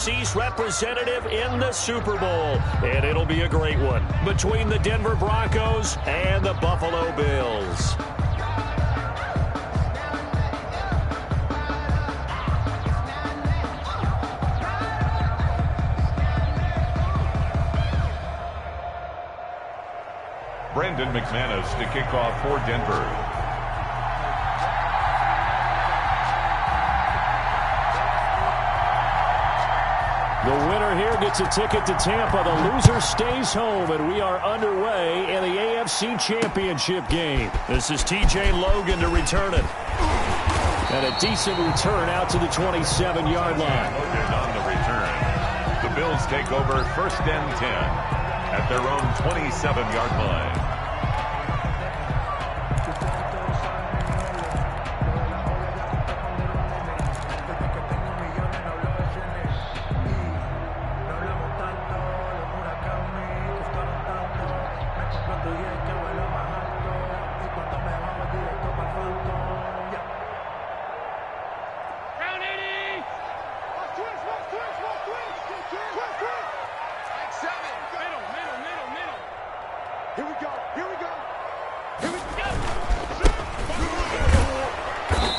AFC's representative in the Super Bowl, and it'll be a great one between the Denver Broncos and the Buffalo Bills. Brandon McManus to kick off for Denver. The winner here gets a ticket to Tampa. The loser stays home, and we are underway in the AFC Championship game. This is TJ Logan to return it. And a decent return out to the 27-yard line. Logan on the return. The Bills take over 1st and 10 at their own 27-yard line.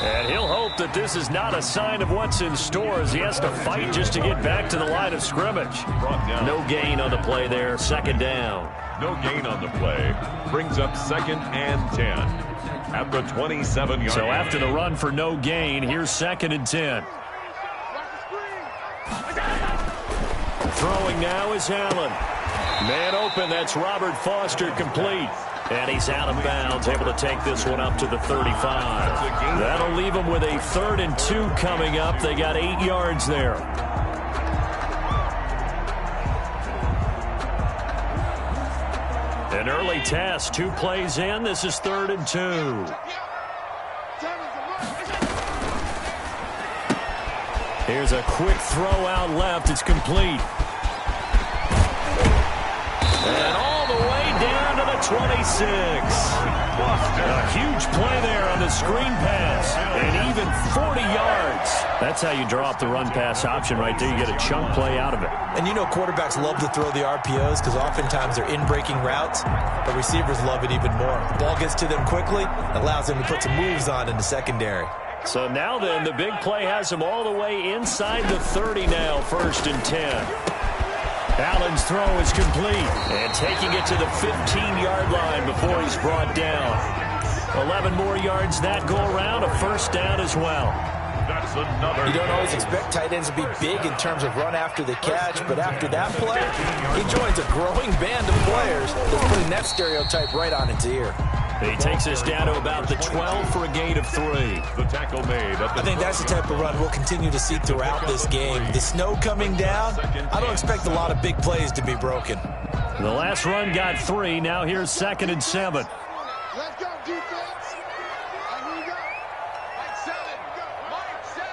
And he'll hope that this is not a sign of what's in store as he has to fight just to get back to the line of scrimmage. No gain on the play there, 2nd down. No gain on the play. Brings up 2nd and 10 at the 27-yard line. So after the run for no gain, here's 2nd and 10. Throwing now is Allen. Man open, that's Robert Foster, complete. And he's out of bounds, able to take this one up to the 35. That'll leave him with a 3rd and 2 coming up. They got 8 yards there. An early test, 2 plays in. This is 3rd and 2. Here's a quick throw out left. It's complete. And all the way down to the 26. A huge play there on the screen pass. And even 40 yards. That's how you draw up the run-pass option right there. You get a chunk play out of it. And you know quarterbacks love to throw the RPOs because oftentimes they're in-breaking routes. But receivers love it even more. Ball gets to them quickly, allows them to put some moves on in the secondary. So now then, the big play has him all the way inside the 30 now, 1st and 10. Allen's throw is complete. And taking it to the 15-yard line before he's brought down. 11 more yards that go around, a 1st down as well. That's another. You don't always expect tight ends to be big in terms of run after the catch, but after that play, he joins a growing band of players that's putting that stereotype right on its ear. He takes us down to about the 12 for a gain of 3. The tackle made. I think that's the type of run we'll continue to see throughout this game. The snow coming down, I don't expect a lot of big plays to be broken. The last run got 3. Now here's 2nd and 7. Let's go, defense. And here we go. Mike 7. Go. Mike 7.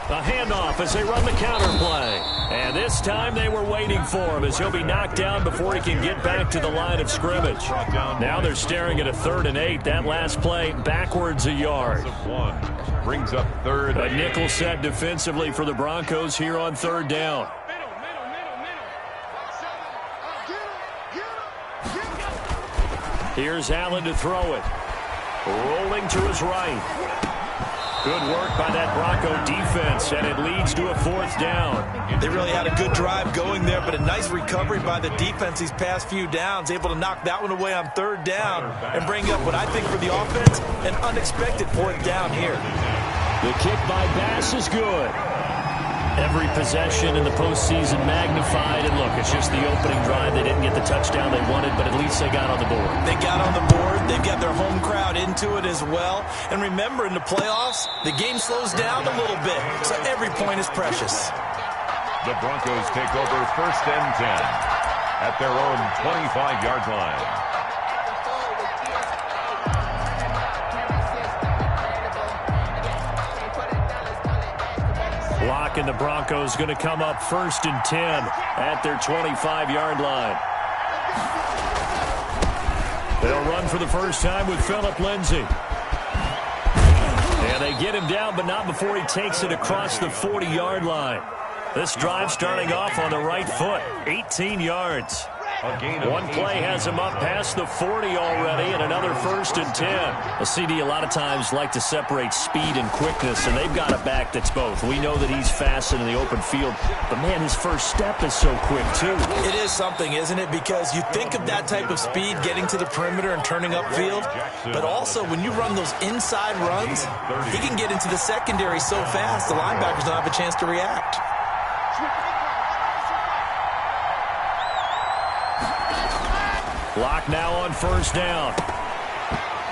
A handoff as they run the counter play. And this time they were waiting for him as he'll be knocked down before he can get back to the line of scrimmage. Now they're staring at a 3rd and 8. That last play backwards a yard. Brings up 3rd. A nickel set defensively for the Broncos here on 3rd down. Here's Allen to throw it. Rolling to his right. Good work by that Bronco defense, and it leads to a 4th down. They really had a good drive going there, but a nice recovery by the defense these past few downs, able to knock that one away on 3rd down and bring up what I think for the offense, an unexpected 4th down here. The kick by Bass is good. Every possession in the postseason magnified, and look, it's just the opening drive. They didn't get the touchdown they wanted, but at least they got on the board. They got on the board. They've got their home crowd into it as well. And remember, in the playoffs, the game slows down a little bit, so every point is precious. The Broncos take over 1st and 10 at their own 25-yard line. Block, and the Broncos going to come up 1st and 10 at their 25-yard line. They'll run for the first time with Phillip Lindsay. And And they get him down, but not before he takes it across the 40-yard line. This drive starting off on the right foot, 18 yards. One play has him up past the 40 already, and another 1st and 10. A CD a lot of times like to separate speed and quickness, and they've got a back that's both. We know that he's fast in the open field, but, man, his first step is so quick, too. It is something, isn't it? Because you think of that type of speed getting to the perimeter and turning upfield, but also when you run those inside runs, he can get into the secondary so fast the linebackers don't have a chance to react. Clock now on 1st down.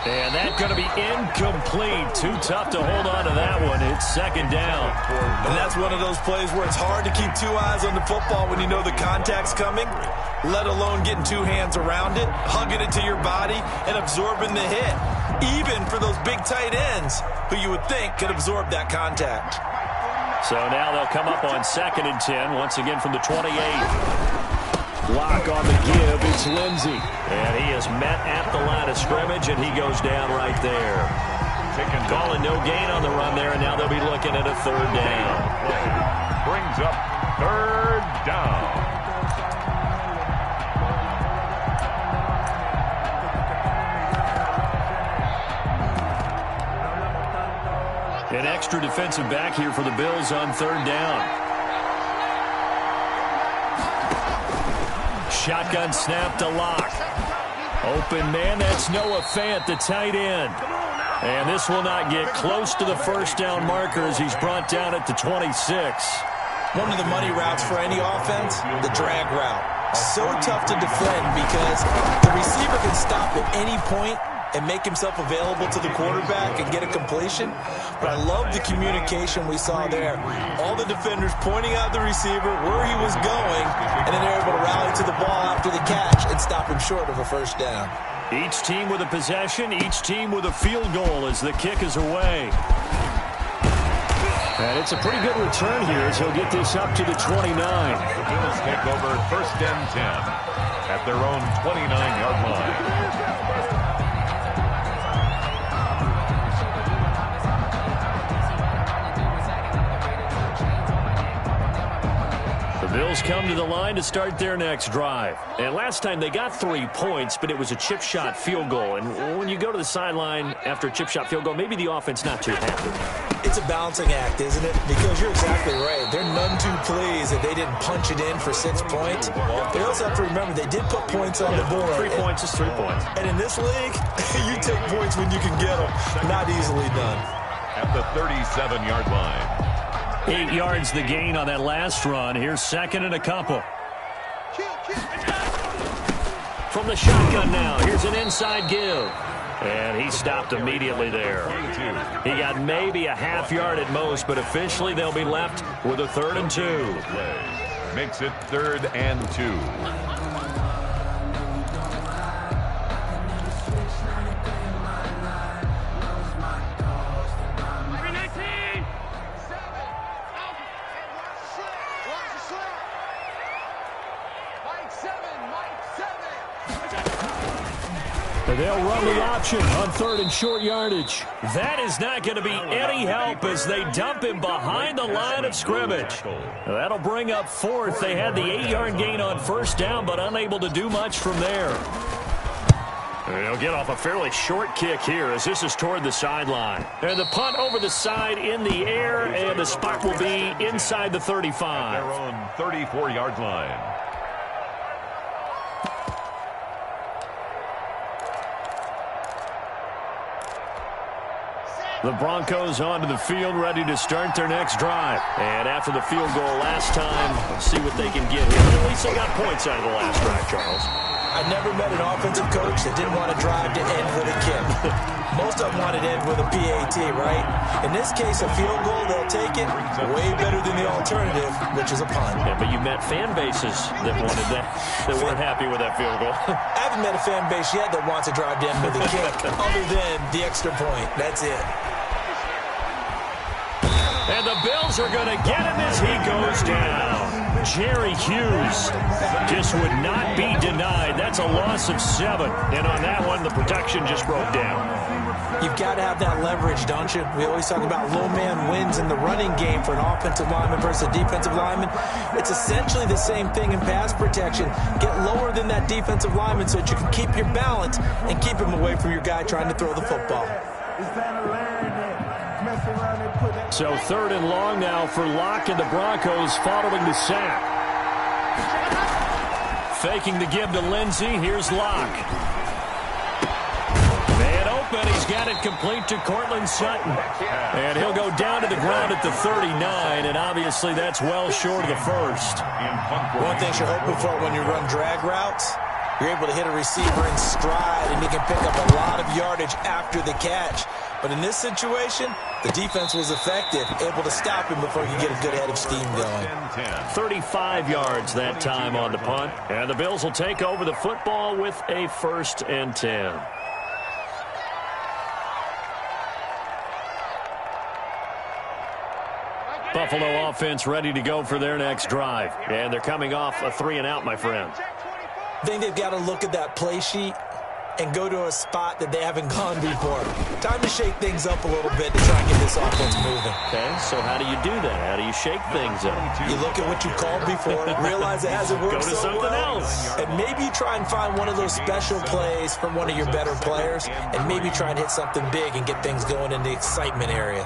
And that's going to be incomplete. Too tough to hold on to that one. It's 2nd down. And that's one of those plays where it's hard to keep 2 eyes on the football when you know the contact's coming, let alone getting 2 hands around it, hugging it to your body, and absorbing the hit. Even for those big tight ends who you would think could absorb that contact. So now they'll come up on 2nd and 10, once again from the 28. Block on the give, it's Lindsey. And he is met at the line of scrimmage, and he goes down right there. Calling no gain on the run there, and now they'll be looking at a 3rd down. Brings up 3rd down. An extra defensive back here for the Bills on 3rd down. Shotgun snap to Lock. Open man, that's Noah Fant, the tight end. And this will not get close to the 1st down marker as he's brought down at the 26. One of the money routes for any offense, the drag route. So tough to defend because the receiver can stop at any point and make himself available to the quarterback and get a completion. But I love the communication we saw there. All the defenders pointing out the receiver where he was going, and then they're able to rally to the ball after the catch and stop him short of a 1st down. Each team with a possession, each team with a field goal as the kick is away. And it's a pretty good return here as he'll get this up to the 29. The Bills take over 1st and 10 at their own 29-yard line. Bills come to the line to start their next drive. And last time they got 3 points, but it was a chip shot field goal. And when you go to the sideline after a chip shot field goal, maybe the offense not too happy. It's a balancing act, isn't it? Because you're exactly right. They're none too pleased that they didn't punch it in for 6 points. They also have to remember they did put points on the board. 3 points is 3 points. And in this league, you take points when you can get them. Not easily done. At the 37-yard line. 8 yards the gain on that last run. Here's 2nd and a couple. From the shotgun now, here's an inside give. And he stopped immediately there. He got maybe a half yard at most, but officially they'll be left with a 3rd and 2. Makes it 3rd and 2. They'll run the option on 3rd and short yardage. That is not going to be any help as they dump him behind the line of scrimmage. That'll bring up 4th. They had the 8-yard gain on 1st down, but unable to do much from there. They'll get off a fairly short kick here as this is toward the sideline. And the punt over the side in the air, and the spot will be inside the 35. Their own 34-yard line. The Broncos onto the field, ready to start their next drive. And after the field goal last time, let's see what they can get here. At least they got points out of the last drive, Charles. I never met an offensive coach that didn't want to drive to end with a kick. Most of them wanted to end with a PAT, right? In this case, a field goal, they'll take it. Way better than the alternative, which is a punt. Yeah, but you met fan bases that wanted that, that weren't happy with that field goal. I haven't met a fan base yet that wants to drive to end with a kick, other than the extra point. That's it. And the Bills are going to get him as he goes down. Jerry Hughes just would not be denied. That's a loss of 7. And on that one, the protection just broke down. You've got to have that leverage, don't you? We always talk about low man wins in the running game for an offensive lineman versus a defensive lineman. It's essentially the same thing in pass protection. Get lower than that defensive lineman so that you can keep your balance and keep him away from your guy trying to throw the football. So 3rd and long now for Locke and the Broncos following the sack. Faking the give to Lindsey. Here's Locke. Man open. He's got it complete to Cortland Sutton. And he'll go down to the ground at the 39, and obviously that's well short of the first. One thing you're hoping for when you run drag routes, you're able to hit a receiver in stride, and he can pick up a lot of yardage after the catch. But in this situation, the defense was effective, able to stop him before he could get a good head of steam going. 35 yards that time on the punt. And the Bills will take over the football with a 1st and 10. Buffalo offense ready to go for their next drive. And they're coming off a 3-and-out, my friend. I think they've got to look at that play sheet and go to a spot that they haven't gone before. Time to shake things up a little bit to try and get this offense moving. Okay, so how do you do that? How do you shake things up? You look at what you called before, realize it hasn't worked Go to so something well, else. and maybe you try and find one of those special plays from one of your better players, and maybe try and hit something big and get things going in the excitement area.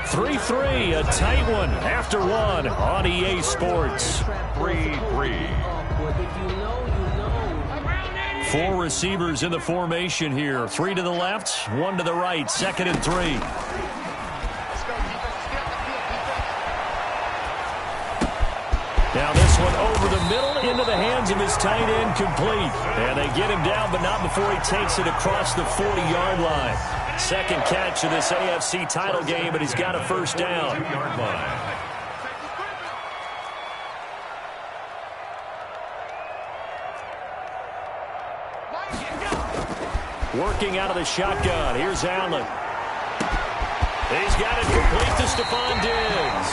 3-3, a tight one after one on EA Sports. 3-3. 4 receivers in the formation here. 3 to the left, 1 to the right. 2nd and 3. Now this one over the middle into the hands of his tight end, complete. And they get him down, but not before he takes it across the 40-yard line. Second catch of this AFC title game, but he's got a 1st down. Working out of the shotgun. Here's Allen. He's got it complete to Stephon Diggs.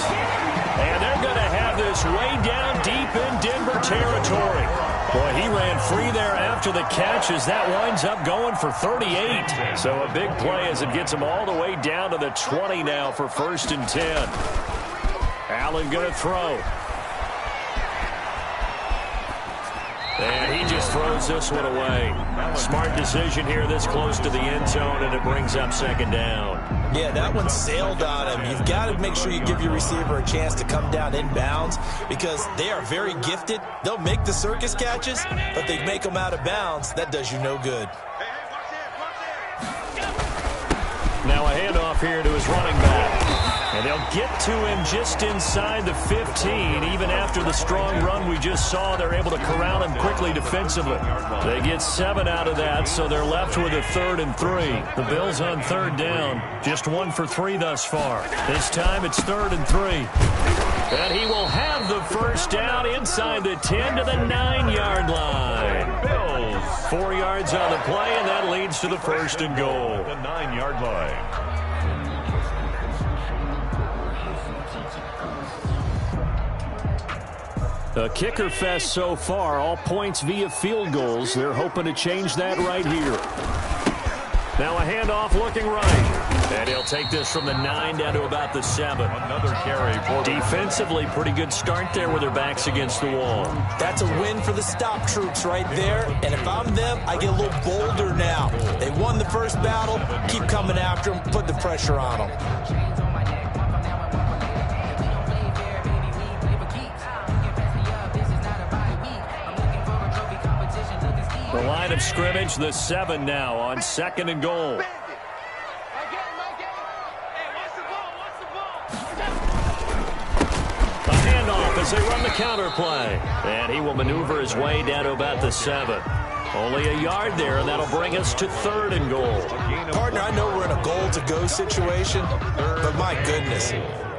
And they're going to have this way down deep in Denver territory. Boy, he ran free there after the catch as that winds up going for 38. So a big play as it gets him all the way down to the 20 now for 1st and 10. Allen going to throw. And he just throws this one away. Smart decision here this close to the end zone, and it brings up 2nd down. Yeah, that one sailed on him. You've got to make sure you give your receiver a chance to come down inbounds because they are very gifted. They'll make the circus catches, but they make them out of bounds. That does you no good. Now a handoff here to his running back. And they'll get to him just inside the 15. Even after the strong run we just saw, they're able to corral him quickly defensively. They get 7 out of that, so they're left with a 3rd and 3. The Bills on 3rd down, just 1 for 3 thus far. This time it's 3rd and 3. And he will have the 1st down inside the 10 to the 9-yard line. Bills 4 yards on the play, and that leads to the 1st and goal. The 9-yard line. A kicker fest so far, all points via field goals. They're hoping to change that right here. Now a handoff looking right. And he'll take this from the 9 down to about the 7. Another carry for defensively, pretty good start there with their backs against the wall. That's a win for the stop troops right there. And if I'm them, I get a little bolder now. They won the first battle. Keep coming after them. Put the pressure on them. The line of scrimmage, the 7 now on 2nd and goal. A handoff as they run the counter play. And he will maneuver his way down to about the 7. Only a yard there, and that'll bring us to 3rd and goal. Partner, I know we're in a goal-to-go situation, but my goodness,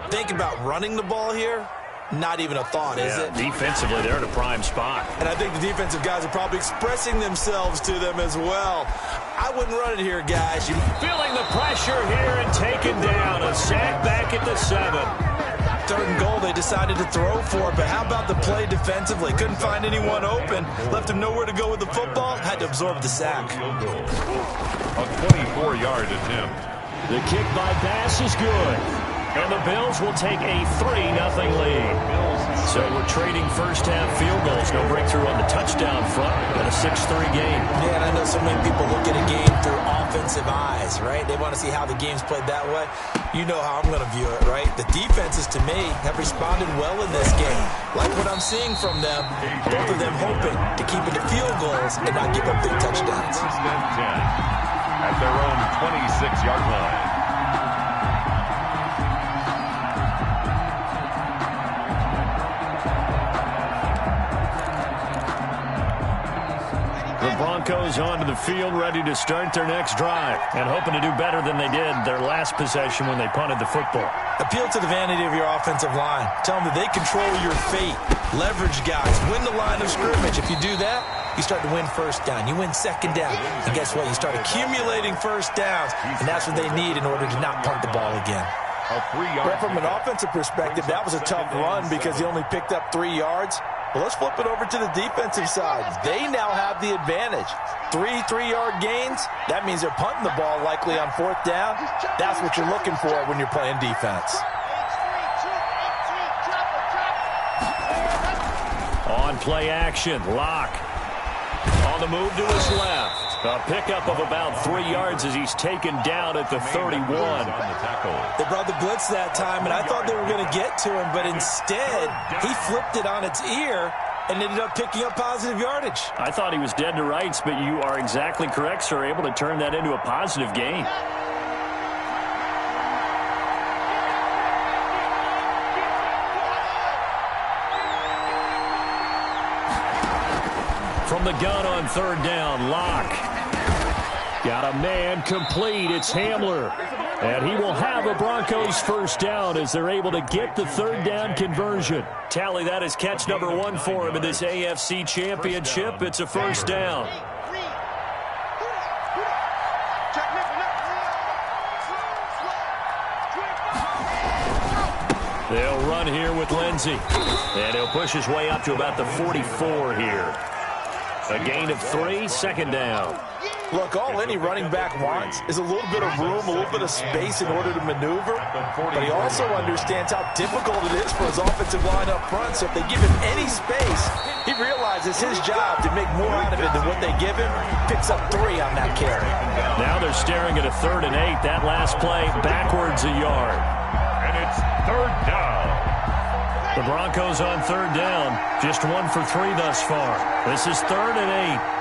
think about running the ball here. Not even a thought, is it? Defensively, they're in a prime spot. And I think the defensive guys are probably expressing themselves to them as well. I wouldn't run it here, guys. Feeling the pressure here and taken down. A sack back at the 7. 3rd and goal, they decided to throw for it. But how about the play defensively? Couldn't find anyone open. Left him nowhere to go with the football. Had to absorb the sack. A 24-yard attempt. The kick by Bass is good. And the Bills will take a 3-0 lead. So we're trading first-half field goals. No breakthrough on the touchdown front. Got a 6-3 game. Yeah, and I know so many people look at a game through offensive eyes, right? They want to see how the game's played that way. You know how I'm going to view it, right? The defenses, to me, have responded well in this game. Like what I'm seeing from them, both of them hoping to keep it to field goals and not give up big touchdowns. First and 10 at their own 26-yard line. Broncos onto the field, ready to start their next drive, and hoping to do better than they did their last possession when they punted the football. Appeal to the vanity of your offensive line. Tell them that they control your fate. Leverage guys. Win the line of scrimmage. If you do that, you start to win first down. You win second down. And guess what? You start accumulating first downs, and that's what they need in order to not punt the ball again. Well, from an offensive perspective, that was a tough run because he only picked up 3 yards. Well, let's flip it over to the defensive side. They now have the advantage. 3 3-yard gains. That means they're punting the ball likely on 4th down. That's what you're looking for when you're playing defense. On play action, Locke. On the move to his left. A pickup of about 3 yards as he's taken down at the 31. They brought the blitz that time, and I thought they were going to get to him, but instead, he flipped it on its ear and ended up picking up positive yardage. I thought he was dead to rights, but you are exactly correct, sir. Able to turn that into a positive gain. From the gun on 3rd down, Locke. Got a man complete. It's Hamler. And he will have a Broncos first down as they're able to get the 3rd down conversion. Tally, that is catch number 1 for him in this AFC Championship. It's a first down. They'll run here with Lindsey. And he'll push his way up to about the 44 here. A gain of 3, 2nd down. Look, all any running back wants is a little bit of room, a little bit of space in order to maneuver. But he also understands how difficult it is for his offensive line up front. So if they give him any space, he realizes his job to make more out of it than what they give him. Picks up 3 on that carry. Now they're staring at a 3rd and 8. That last play backwards a yard. And it's 3rd down. The Broncos on 3rd down. Just 1 for 3 thus far. This is 3rd and 8.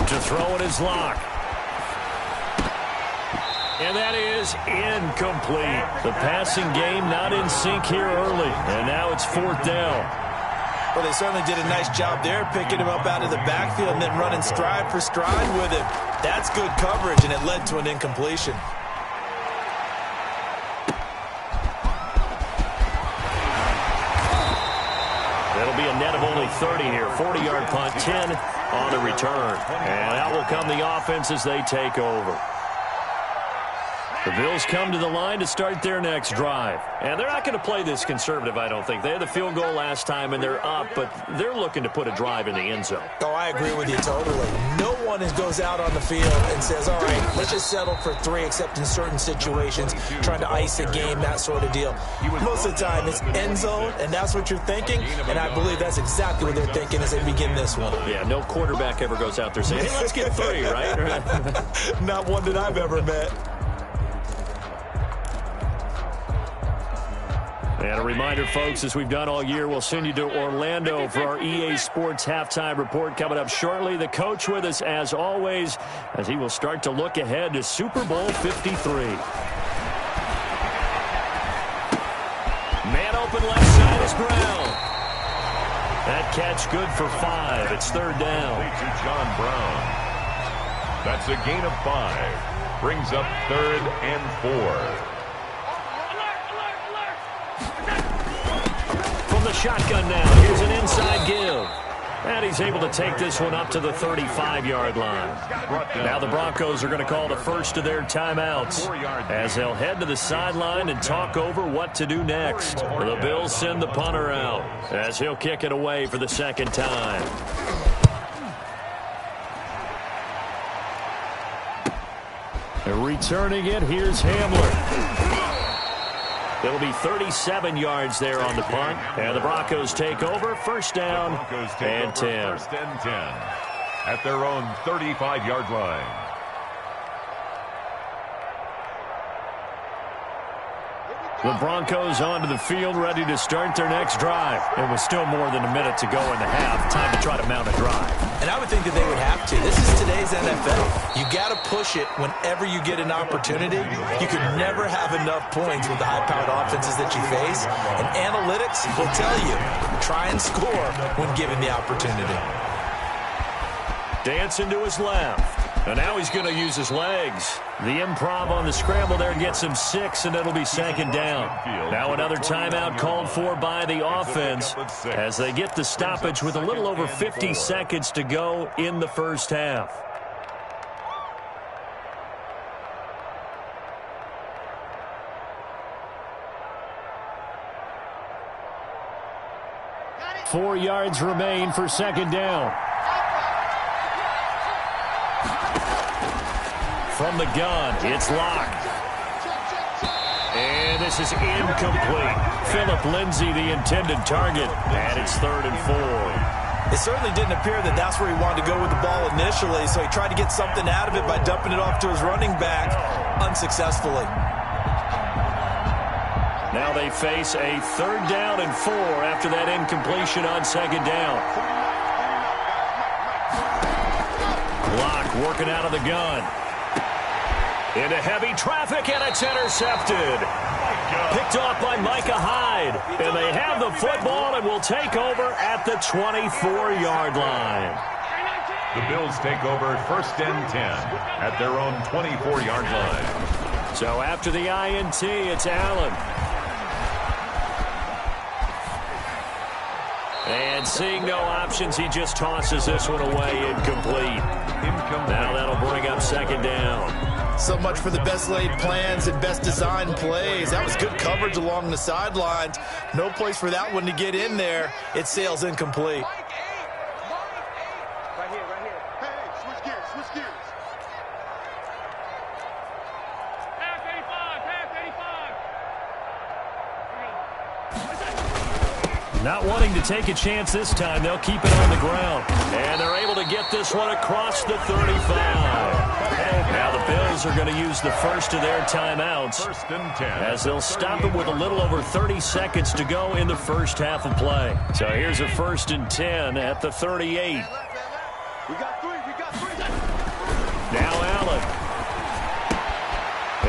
To throw it is Locke. And that is incomplete. The passing game not in sync here early. And now it's 4th down. Well, they certainly did a nice job there, picking him up out of the backfield and then running stride for stride with him. That's good coverage, and it led to an incompletion. That'll be a net of only 30 here. 40-yard punt, 10 on the return. And out will come the offense as they take over. The Bills come to the line to start their next drive. And they're not going to play this conservative, I don't think. They had the field goal last time, and they're up, but they're looking to put a drive in the end zone. Oh, I agree with you totally. No one goes out on the field and says, all right, let's just settle for 3, except in certain situations, trying to ice a game, that sort of deal. Most of the time, it's end zone, and that's what you're thinking, and I believe that's exactly what they're thinking as they begin this one. Yeah, no quarterback ever goes out there saying, hey, let's get 3, right? Not one that I've ever met. And a reminder, folks, as we've done all year, we'll send you to Orlando for our EA Sports halftime report coming up shortly. The coach with us, as always, as he will start to look ahead to Super Bowl 53. Man open left side is Brown. That catch good for 5. It's 3rd down. To John Brown. That's a gain of 5. Brings up 3rd and 4. From the shotgun now, here's an inside give. And he's able to take this one up to the 35-yard line. Now the Broncos are going to call the first of their timeouts as they'll head to the sideline and talk over what to do next. The Bills send the punter out as he'll kick it away for the second time. And returning it, here's Hamler. It'll be 37 yards there on the punt. And the Broncos take over. First down and 10. First and 10 at their own 35-yard line. The Broncos onto the field, ready to start their next drive. It was still more than a minute to go in the half. Time to try to mount a drive. And I would think that they would have to. This is today's NFL. You got to push it whenever you get an opportunity. You can never have enough points with the high-powered offenses that you face. And analytics will tell you, try and score when given the opportunity. Dancing to his left. And now he's going to use his legs. The improv on the scramble there gets him 6, and it'll be second down. Now another timeout called for by the offense as they get the stoppage with a little over 50 seconds to go in the first half. Got it. 4 yards remain for second down. From the gun, it's locked. And this is incomplete. Phillip Lindsay, the intended target, and it's 3rd and 4. It certainly didn't appear that that's where he wanted to go with the ball initially, so he tried to get something out of it by dumping it off to his running back unsuccessfully. Now they face a 3rd down and 4 after that incompletion on second down. Block working out of the gun. Into heavy traffic, and it's intercepted. Picked off by Micah Hyde. And they have the football and will take over at the 24-yard line. The Bills take over first and 10 at their own 24-yard line. So after the INT, it's Allen. And seeing no options, he just tosses this one away incomplete. Now that'll bring up second down. So much for the best laid plans and best designed plays. That was good coverage along the sidelines. No place for that one to get in there. It sails incomplete. Right here. Hey, switch gears. Pass 85. Not wanting to take a chance this time, they'll keep it on the ground. And they're able to get this one across the 35. Now the Bills are going to use the first of their timeouts First and 10 as they'll stop it with a little over 30 seconds to go in the first half of play. So here's a 1st and 10 at the 38. We got three. Now Allen.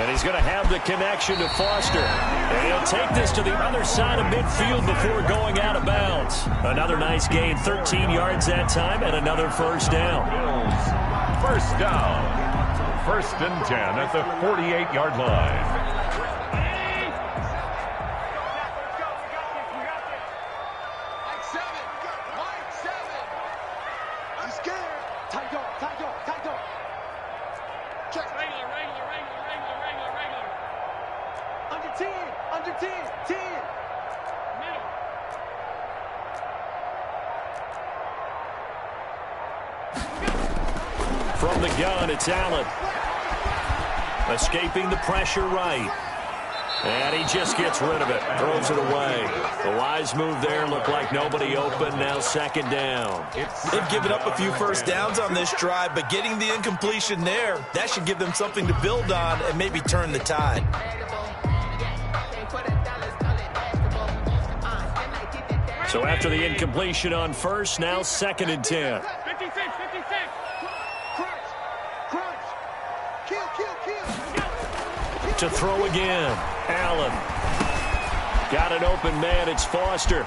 And he's going to have the connection to Foster. And he'll take this to the other side of midfield before going out of bounds. Another nice gain, 13 yards that time, and another first down. Bills, first down. First and 10 at the 48-yard line. Mike 7. I'm scared. Tight dog. Check. Regular. Under 10. 10. Middle. From the gun, it's Allen. Escaping the pressure right. And he just gets rid of it. Throws it away. The wise move there. Looked like nobody open. Now second down. They've given up a few first downs on this drive, but getting the incompletion there, that should give them something to build on and maybe turn the tide. So after the incompletion on first, now 2nd and 10. 56. Crunch. Kill. To throw again. Allen. Got an open man. It's Foster.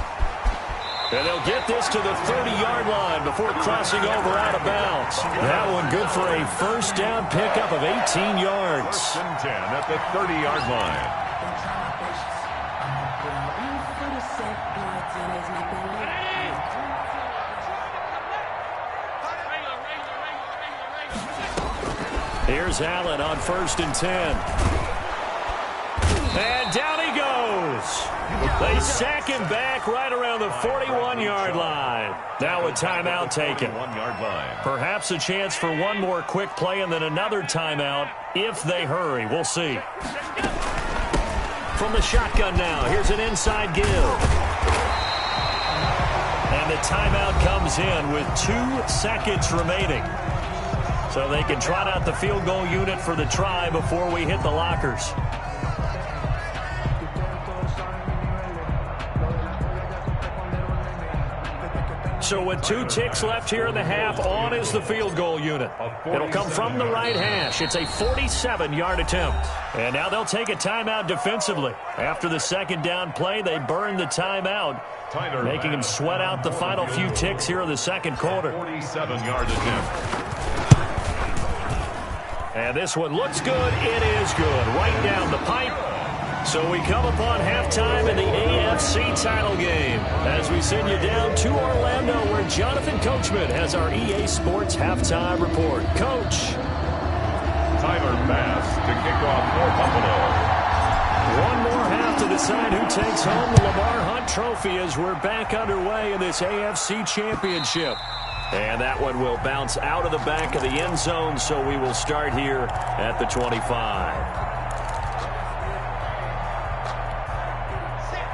And they'll get this to the 30-yard line before crossing over out of bounds. That one good for a first down pickup of 18 yards. First and 10 at the 30-yard line. Here's Allen on 1st and 10. And down he goes. They sack him back right around the 41-yard line. Now a timeout taken. 1-yard line. Perhaps a chance for one more quick play and then another timeout if they hurry. We'll see. From the shotgun now, here's an inside give. And the timeout comes in with 2 seconds remaining. So they can trot out the field goal unit for the try before we hit the lockers. So with 2 ticks left here in the half, on is the field goal unit. It'll come from the right hash. It's a 47-yard attempt. And now they'll take a timeout defensively. After the second down play, they burn the timeout, making them sweat out the final few ticks here in the second quarter. 47-yard attempt. And this one looks good. It is good. Right down the pipe. So we come upon halftime in the AFC title game as we send you down to Orlando where Jonathan Coachman has our EA Sports halftime report. Coach. Tyler Bass to kick off for Buffalo. One more half to decide who takes home the Lamar Hunt Trophy as we're back underway in this AFC Championship. And that one will bounce out of the back of the end zone, so we will start here at the 25.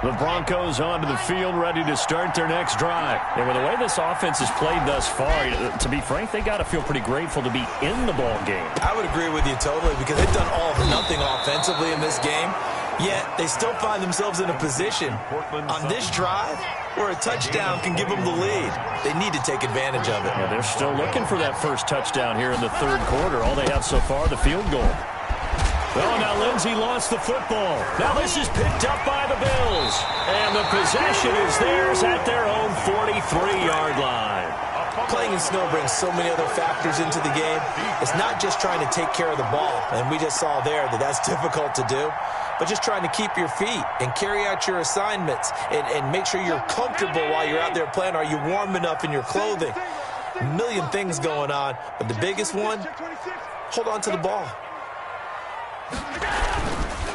The Broncos onto the field, ready to start their next drive. And with the way this offense has played thus far, to be frank, they got to feel pretty grateful to be in the ball game. I would agree with you totally because they've done all for nothing offensively in this game, yet they still find themselves in a position on this drive where a touchdown can give them the lead. They need to take advantage of it. Yeah, they're still looking for that first touchdown here in the third quarter. All they have so far, the field goal. Well, now Lindsey lost the football. Now this is picked up by the Bills. And the possession is theirs at their own 43-yard line. Playing in snow brings so many other factors into the game. It's not just trying to take care of the ball, and we just saw there that that's difficult to do, but just trying to keep your feet and carry out your assignments and make sure you're comfortable while you're out there playing. Are you warm enough in your clothing? A million things going on, but the biggest one, hold on to the ball.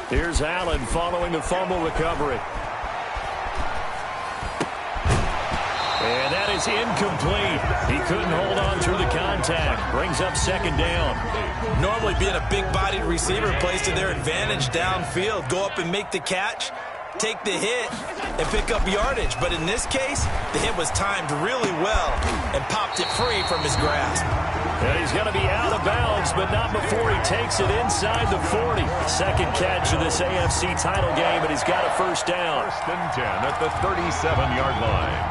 Here's Allen following the fumble recovery. And that is incomplete. He couldn't hold on through the contact. Brings up second down. Normally being a big-bodied receiver plays to their advantage downfield. Go up and make the catch, take the hit, and pick up yardage. But in this case, the hit was timed really well and popped it free from his grasp. And he's going to be out of bounds, but not before he takes it inside the 40. Second catch of this AFC title game, and he's got a first down. 1st and 10 at the 37-yard line.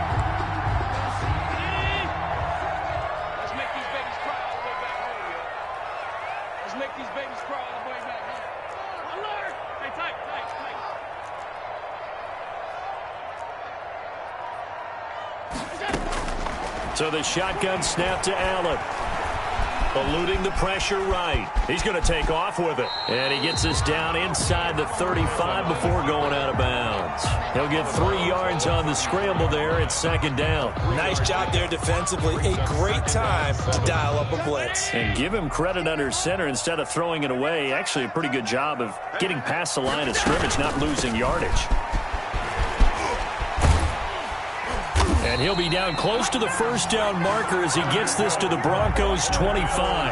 Let's make these babies cry all the way back home, yo. Let's make these babies cry all the way back home. Alert! Hey, tight. So the shotgun snap to Allen. Eluding the pressure right. He's going to take off with it. And he gets us down inside the 35 before going out of bounds. He'll get 3 yards on the scramble there at second down. Nice job there defensively. A great time to dial up a blitz. And give him credit under center instead of throwing it away. Actually a pretty good job of getting past the line of scrimmage, not losing yardage. And he'll be down close to the first down marker as he gets this to the Broncos' 25.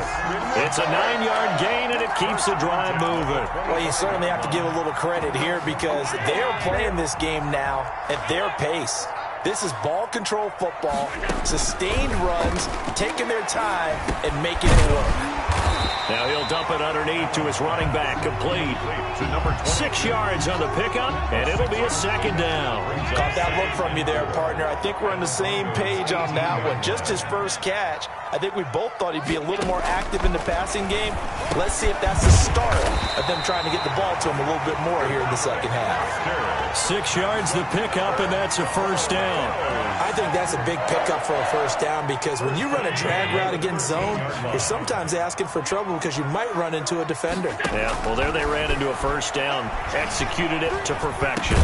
It's a 9-yard gain, and it keeps the drive moving. Well, you certainly have to give a little credit here because they are playing this game now at their pace. This is ball control football, sustained runs, taking their time, and making it work. Now he'll dump it underneath to his running back, complete. To number 6 yards on the pickup, and it'll be a second down. Caught that look from you there, partner. I think we're on the same page on that one. Just his first catch. I think we both thought he'd be a little more active in the passing game. Let's see if that's the start of them trying to get the ball to him a little bit more here in the second half. 6 yards the pickup, and that's a first down. I think that's a big pickup for a first down because when you run a drag route against zone, you're sometimes asking for trouble because you might run into a defender. Yeah, well, there they ran into a first down, executed it to perfection.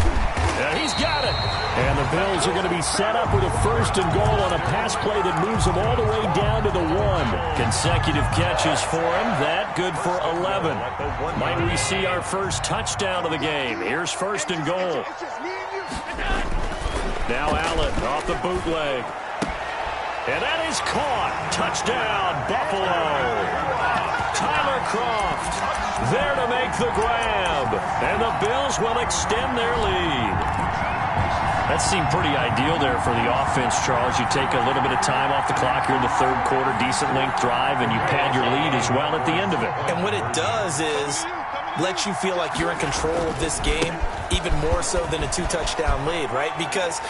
And he's got it. And the Bills are going to be set up with a 1st and goal on a pass play that moves them all the way down to the 1. Consecutive catches for him. That good for 11. Might we see our first touchdown of the game? Here's 1st and goal. Now Allen off the bootleg. And that is caught. Touchdown, Buffalo. Tyler Kroft there to make the grab. And the Bills will extend their lead. That seemed pretty ideal there for the offense, Charles. You take a little bit of time off the clock here in the 3rd quarter, decent length drive, and you pad your lead as well at the end of it. And what it does is let you feel like you're in control of this game, even more so than a 2-touchdown lead, right? Because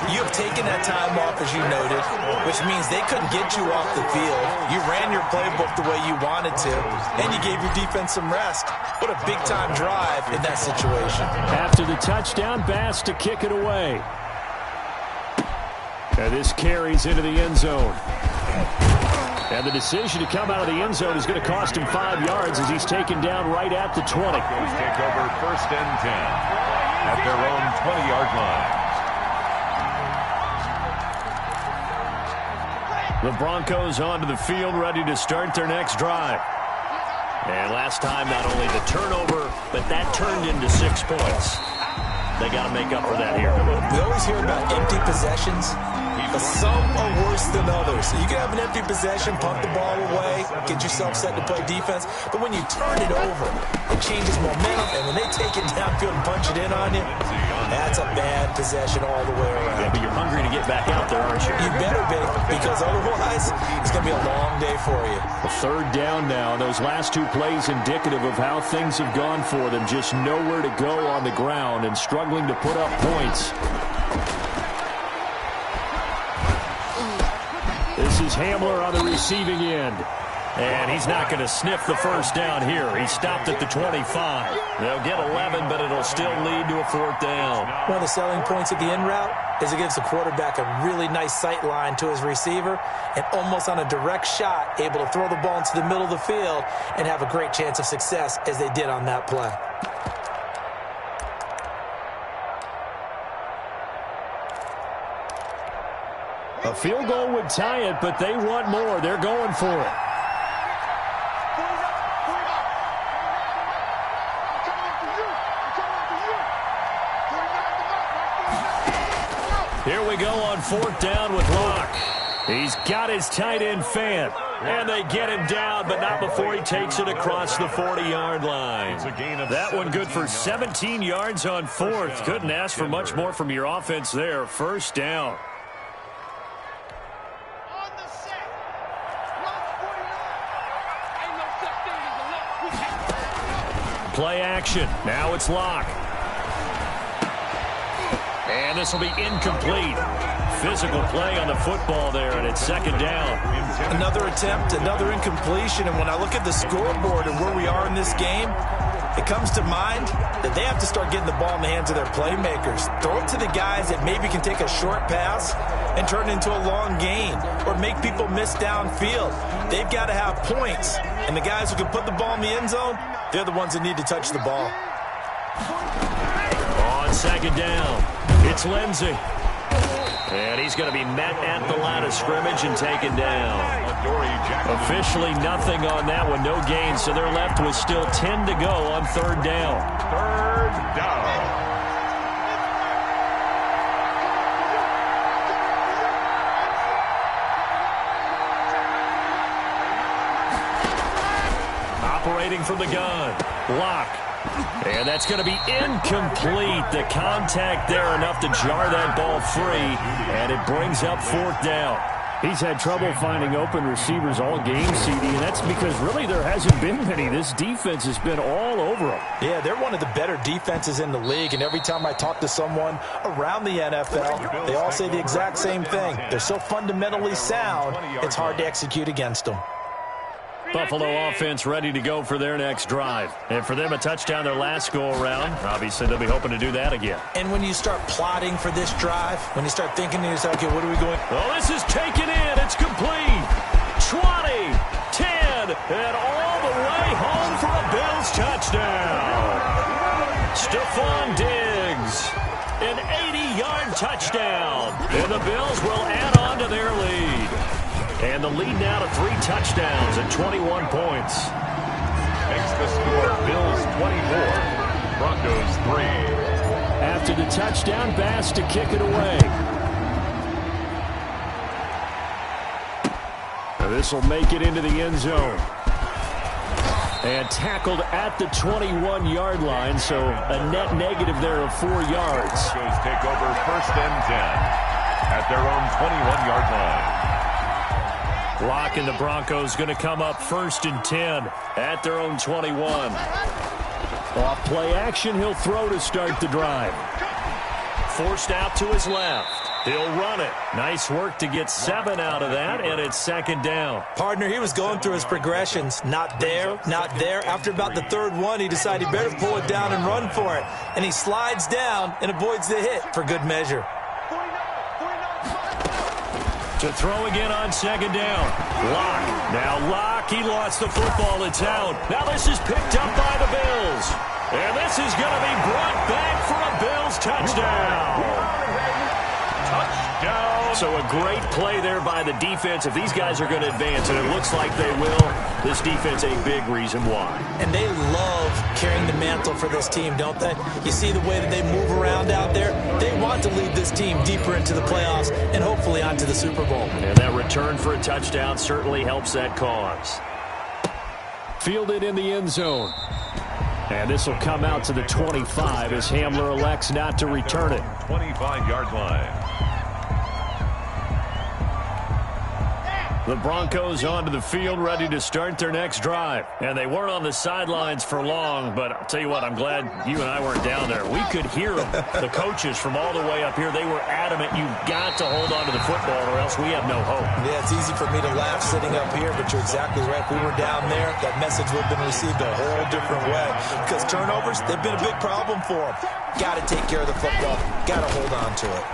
you have taken that time off, as you noted, which means they couldn't get you off the field. You ran your playbook the way you wanted to, and you gave your defense some rest. What a big-time drive in that situation. After the touchdown, Bass to kick it away. And this carries into the end zone. And the decision to come out of the end zone is going to cost him 5 yards as he's taken down right at the 20. Bills take over 1st and 10 at their own 20-yard line. The Broncos onto the field, ready to start their next drive. And last time, not only the turnover, but that turned into 6 points. They got to make up for that here. We always hear about empty possessions, but some are worse than others. So you can have an empty possession, punt the ball away, get yourself set to play defense. But when you turn it over, it changes momentum. And when they take it downfield and punch it in on you, that's a bad possession all the way around. Yeah, but you're hungry to get back out there, aren't you? You better be, because otherwise it's going to be a long day for you. A 3rd down now. Those last 2 plays indicative of how things have gone for them. Just nowhere to go on the ground and struggling to put up points. This is Hamler on the receiving end. And he's not going to sniff the 1st down here. He stopped at the 25. They'll get 11, but it'll still lead to a 4th down. One of the selling points of the in route is it gives the quarterback a really nice sight line to his receiver and almost on a direct shot able to throw the ball into the middle of the field and have a great chance of success as they did on that play. A field goal would tie it, but they want more. They're going for it. Here we go on 4th down with Locke. He's got his tight end fan. And they get him down, but not before he takes it across the 40-yard line. That one good for 17 yards on 4th. Couldn't ask for much more from your offense there. 1st down. Play action. Now it's Locke. And this will be incomplete. Physical play on the football there, and it's 2nd down. Another attempt, another incompletion, and when I look at the scoreboard and where we are in this game, it comes to mind that they have to start getting the ball in the hands of their playmakers. Throw it to the guys that maybe can take a short pass and turn it into a long gain or make people miss downfield. They've got to have points, and the guys who can put the ball in the end zone, they're the ones that need to touch the ball. On 2nd down, it's Lindsey. And he's going to be met at the line of scrimmage and taken down. Officially nothing on that one, no gain, so they're left with still 10 to go on 3rd down. 3rd down. Operating from the gun, Locke. And that's going to be incomplete. The contact there enough to jar that ball free, and it brings up 4th down. He's had trouble finding open receivers all game, CD, and that's because really there hasn't been many. This defense has been all over them. Yeah, they're one of the better defenses in the league, and every time I talk to someone around the NFL, they all say the exact same thing. They're so fundamentally sound, it's hard to execute against them. Buffalo offense ready to go for their next drive. And for them, a touchdown their last go-around. Obviously, they'll be hoping to do that again. And when you start plotting for this drive, when you start thinking to yourself, okay, what are we going? Oh, this is taken in. It's complete. 20, 10, and all the way home for a Bills touchdown. Stephon Diggs An 80-yard touchdown. And the Bills will add on to their lead. And the lead now to 3 touchdowns at 21 points. Makes the score Bills 24, Broncos 3. After the touchdown, Bass to kick it away. This will make it into the end zone. And tackled at the 21-yard line, so a net negative there of 4 yards. Broncos take over first and 10 at their own 21-yard line. Lock and the Broncos going to come up first and 10 at their own 21. Off play action, he'll throw to start the drive. Forced out to his left. He'll run it. Nice work to get 7 out of that, and it's second down. Partner, he was going through his progressions. Not there, not there. After about the third one, he decided he better pull it down and run for it. And he slides down and avoids the hit for good measure. To throw again on second down. Lock. Now Lock, he lost the football. It's out. Now this is picked up by the Bills. And this is going to be brought back for a Bills touchdown. Touchdown. So a great play there by the defense. If these guys are going to advance, and it looks like they will, this defense a big reason why. And they love carrying the mantle for this team, don't they? You see the way that they move around out there? They want to lead this team deeper into the playoffs and hopefully onto the Super Bowl. And that return for a touchdown certainly helps that cause. Fielded in the end zone. And this will come out to the 25 as Hamler elects not to return it. 25-yard line. The Broncos onto the field, ready to start their next drive. And they weren't on the sidelines for long, but I'll tell you what, I'm glad you and I weren't down there. We could hear them, the coaches from all the way up here. They were adamant, you've got to hold on to the football or else we have no hope. Yeah, it's easy for me to laugh sitting up here, but you're exactly right. If we were down there, that message would have been received a whole different way. Because turnovers, they've been a big problem for them. Got to take care of the football. Got to hold on to it.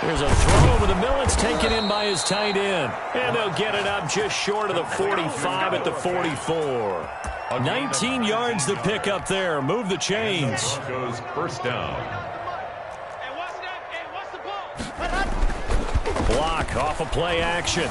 There's a throw over the middle. It's taken in by his tight end. And they'll get it up just short of the 45 at the 44. 19 yards to pick up there. Move the chains. Broncos first down. Block off a play action.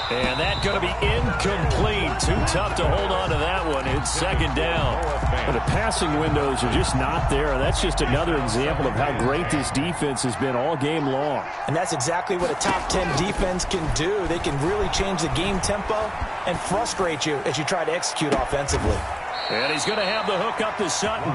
And that's going to be incomplete. Too tough to hold on to that one. It's second down. But the passing windows are just not there. That's just another example of how great this defense has been all game long. And that's exactly what a top 10 defense can do. They can really change the game tempo and frustrate you as you try to execute offensively. And he's going to have the hook up to Sutton.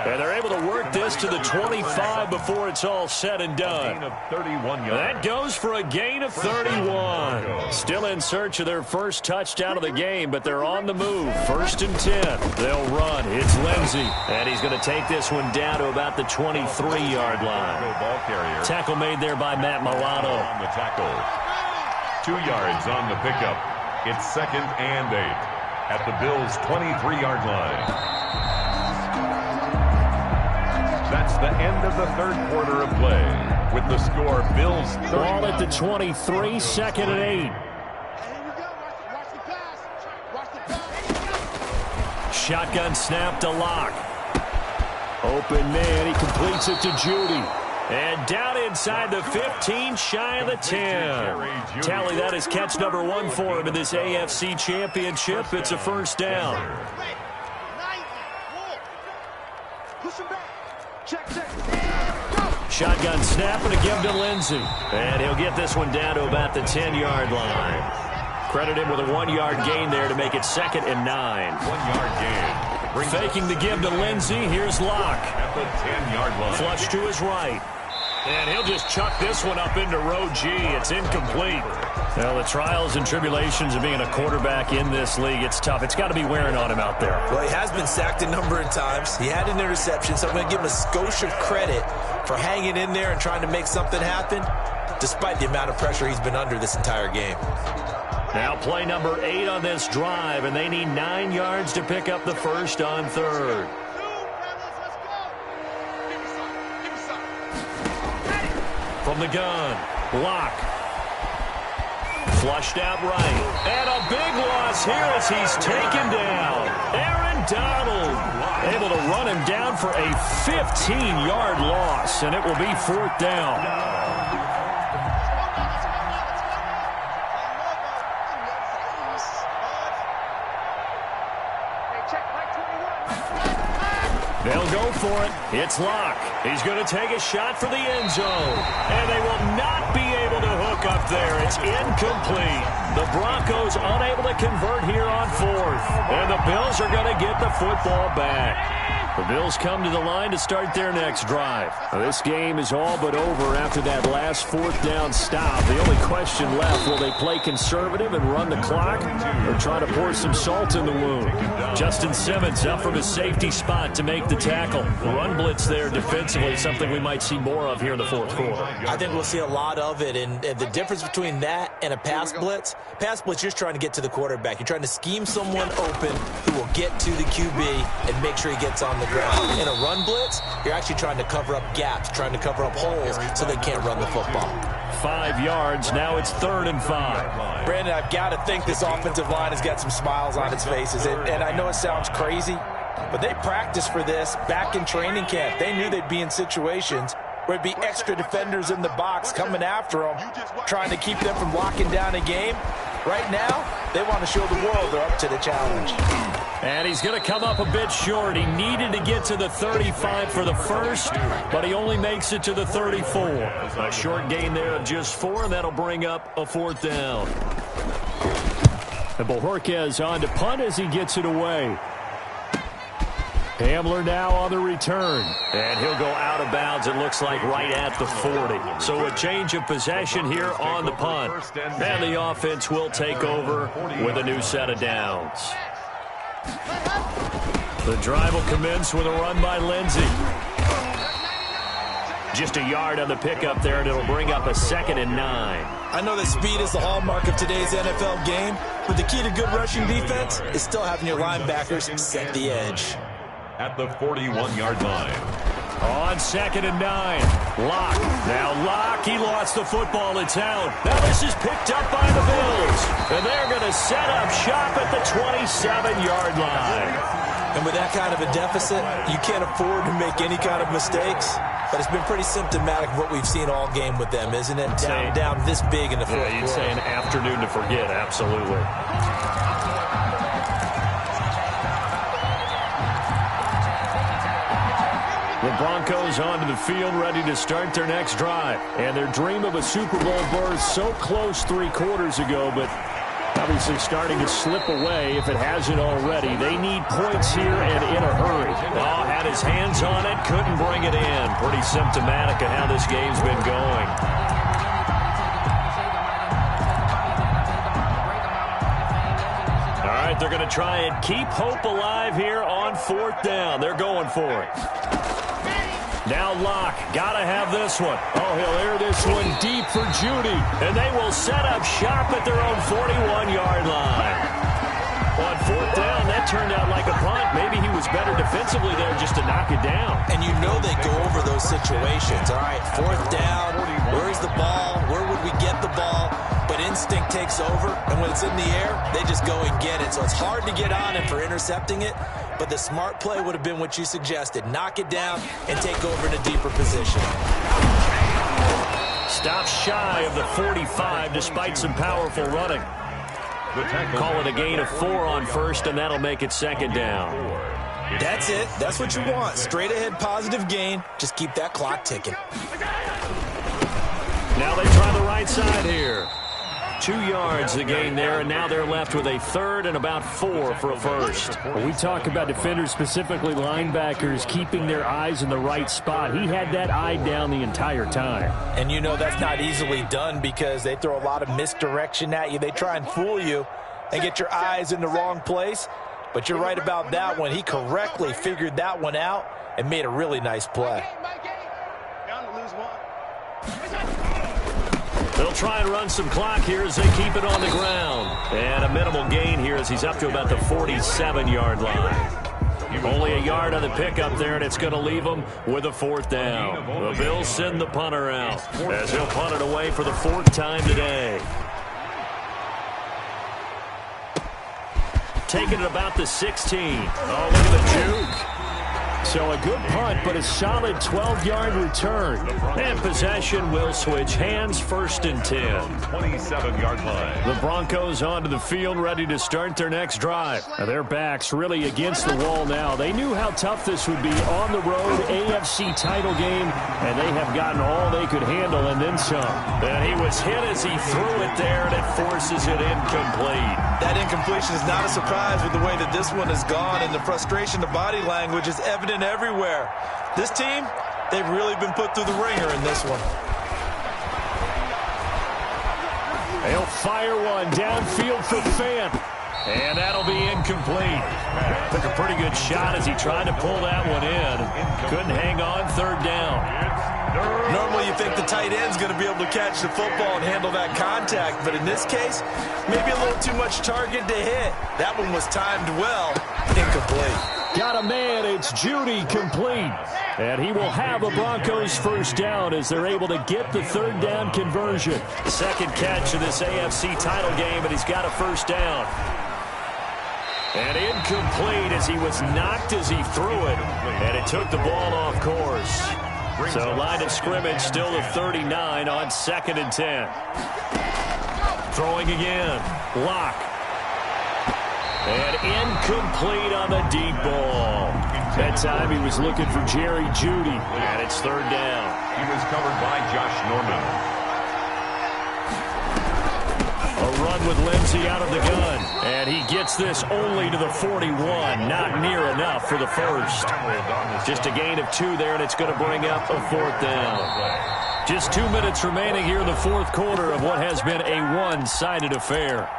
And they're able to work this to the 25 before it's all said and done. That goes for a gain of 31. Still in search of their first touchdown of the game, but they're on the move. First and 10. They'll run. It's Lindsey. And he's going to take this one down to about the 23-yard line. Tackle made there by Matt Milano. On the tackle. 2 yards on the pickup. It's second and 8. At the Bills' 23-yard line. That's the end of the third quarter of play. With the score, Bills 30. Ball at the 23, second and 8. Shotgun snap to Lock. Open man, he completes it to Judy. And down inside the 15, shy of the 10. Tally, that is catch number 1 for him in this AFC Championship. It's a first down. Shotgun snap and a give to Lindsey. And he'll get this one down to about the 10-yard line. Credit him with a 1-yard gain there to make it second and 9. 1-yard gain. Faking the give to Lindsey. Here's Lock. At the 10-yard line. Flush to his right. And he'll just chuck this one up into row G. It's incomplete. Well, the trials and tribulations of being a quarterback in this league, it's tough. It's got to be wearing on him out there. Well, he has been sacked a number of times. He had an interception, so I'm going to give him a skosh of credit for hanging in there and trying to make something happen, despite the amount of pressure he's been under this entire game. Now play number 8 on this drive, and they need 9 yards to pick up the first on third. From the gun, Lock. Flushed out right. And a big loss here as he's taken down. Aaron Donald able to run him down for a 15-yard loss, and it will be 4th down. They'll go for it. It's Locke. He's going to take a shot for the end zone. And they will not be able to hook up there. It's incomplete. The Broncos unable to convert here on 4th. And the Bills are going to get the football back. The Bills come to the line to start their next drive. Now, this game is all but over after that last 4th down stop. The only question left, will they play conservative and run the clock or try to pour some salt in the wound? Justin Simmons up from his safety spot to make the tackle. Run blitz there defensively, something we might see more of here in the 4th quarter. I think we'll see a lot of it, and the difference between that and a pass blitz, you're just trying to get to the quarterback. You're trying to scheme someone open who will get to the QB and make sure he gets on the ground. In a run blitz, you're actually trying to cover up gaps, trying to cover up holes so they can't run the football. 5 yards. Now it's 3rd and 5. Brandon, I've got to think this offensive line has got some smiles on its faces. And I know it sounds crazy, but they practiced for this back in training camp. They knew they'd be in situations where it'd be extra defenders in the box coming after them, trying to keep them from locking down a game. Right now, they want to show the world they're up to the challenge. And he's going to come up a bit short. He needed to get to the 35 for the first, but he only makes it to the 34. A short gain there of just 4, and that'll bring up a 4th down. And Bojorquez on to punt as he gets it away. Hamler now on the return. And he'll go out of bounds, it looks like, right at the 40. So a change of possession here on the punt. And the offense will take over with a new set of downs. The drive will commence with a run by Lindsey. Just a yard on the pickup there, and it'll bring up a 2nd and 9. I know that speed is the hallmark of today's NFL game, but the key to good rushing defense is still having your linebackers set the edge. At the 41-yard line. On 2nd and 9, Locke. Now Locke, he lost the football. It's out. Now this is picked up by the Bills. And they're going to set up shop at the 27-yard line. And with that kind of a deficit, you can't afford to make any kind of mistakes. But it's been pretty symptomatic of what we've seen all game with them, isn't it? Down this big in the 4th quarter. You'd say an afternoon to forget, absolutely. The Broncos onto the field, ready to start their next drive. And their dream of a Super Bowl berth so close 3 quarters ago, but obviously starting to slip away if it hasn't already. They need points here and in a hurry. Oh, had his hands on it, couldn't bring it in. Pretty symptomatic of how this game's been going. All right, they're going to try and keep hope alive here on 4th down. They're going for it. Now Locke, got to have this one. Oh, he'll air this one deep for Judy. And they will set up shop at their own 41-yard line. On 4th down, that turned out like a punt. Maybe he was better defensively there just to knock it down. And you know they go over those situations. All right, 4th down, where's the ball? Where would we get the ball? But instinct takes over, and when it's in the air, they just go and get it. So it's hard to get on him for intercepting it. But the smart play would have been what you suggested. Knock it down and take over in a deeper position. Stop shy of the 45 despite some powerful running. Call it a gain of 4 on 1st, and that'll make it 2nd down. That's it. That's what you want. Straight ahead positive gain. Just keep that clock ticking. Now they try the right side here. 2 yards the gain there, and now they're left with a 3rd and about 4 for a first. When we talk about defenders, specifically linebackers, keeping their eyes in the right spot. He had that eye down the entire time. And you know that's not easily done because they throw a lot of misdirection at you. They try and fool you and get your eyes in the wrong place. But you're right about that one. He correctly figured that one out and made a really nice play. They'll try and run some clock here as they keep it on the ground. And a minimal gain here as he's up to about the 47-yard line. Only a yard on the pickup there, and it's going to leave him with a 4th down. The Bills send the punter out as he'll punt it away for the 4th time today. taking it about the 16. Oh, look at the juke. So a good punt, but a solid 12-yard return. And possession will switch hands, 1st and 10. 27-yard line. The Broncos onto the field, ready to start their next drive. Now, their backs really against the wall now. They knew how tough this would be on the road, AFC title game, and they have gotten all they could handle and then some. And he was hit as he threw it there, and it forces it incomplete. That incompletion is not a surprise with the way that this one has gone, and the frustration, the body language is evident everywhere. This team, they've really been put through the ringer in this one. They'll fire one downfield for Fant, and that'll be incomplete. Took a pretty good shot as he tried to pull that one in. Couldn't hang on, 3rd down. Normally you think the tight end's going to be able to catch the football and handle that contact, but in this case, maybe a little too much target to hit. That one was timed well. Incomplete. Got a man, it's Judy, complete. And he will have a Broncos 1st down as they're able to get the 3rd down conversion. 2nd catch of this AFC title game, and he's got a 1st down. And incomplete as he was knocked as he threw it, and it took the ball off course. So line of scrimmage still the 39 on 2nd and 10. Throwing again. Lock. And incomplete on the deep ball. That time he was looking for Jerry Jeudy, and it's 3rd down. He was covered by Josh Norman. A run with Lindsey out of the gun, and he gets this only to the 41. Not near enough for the 1st. Just a gain of 2 there, and it's going to bring up a 4th down. Just 2 minutes remaining here in the 4th quarter of what has been a one-sided affair.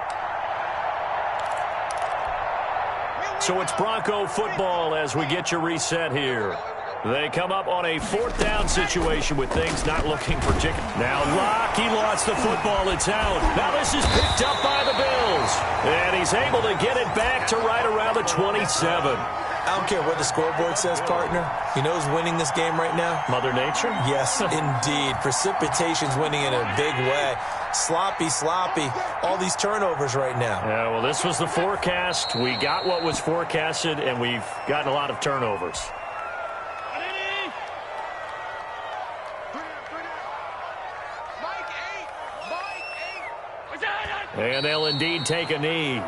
So it's Bronco football as we get your reset here. They come up on a 4th down situation with things not looking particular. Now Locke, he lost the football. It's out. Now this is picked up by the Bills. And he's able to get it back to right around the 27. I don't care what the scoreboard says, partner. You know who's winning this game right now? Mother Nature? Yes, indeed. Precipitation's winning in a big way. Sloppy. All these turnovers right now. Yeah, well, this was the forecast. We got what was forecasted, and we've gotten a lot of turnovers. And they'll indeed take a knee.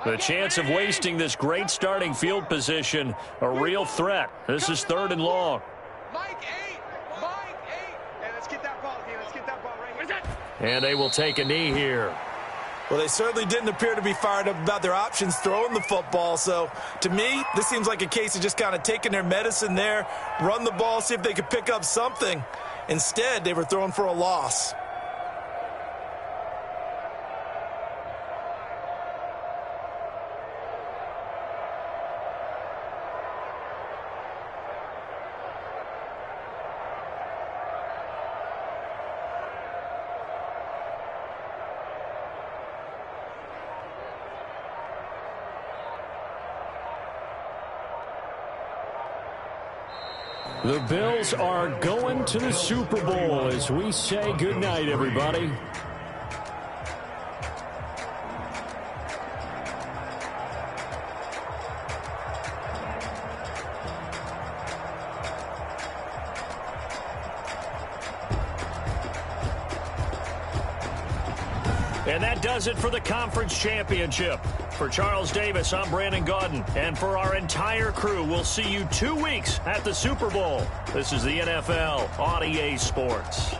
The chance of wasting this great starting field position, a real threat. This is 3rd and long. Mike 8. Hey, let's get that ball here. Let's get that ball right here. And they will take a knee here. Well, they certainly didn't appear to be fired up about their options throwing the football. So, to me, this seems like a case of just kind of taking their medicine there, run the ball, see if they could pick up something. Instead, they were throwing for a loss. The Bills are going to the Super Bowl as we say goodnight, everybody. And that does it for the conference championship. For Charles Davis, I'm Brandon Gaudin. And for our entire crew, we'll see you 2 weeks at the Super Bowl. This is the NFL on EA Sports.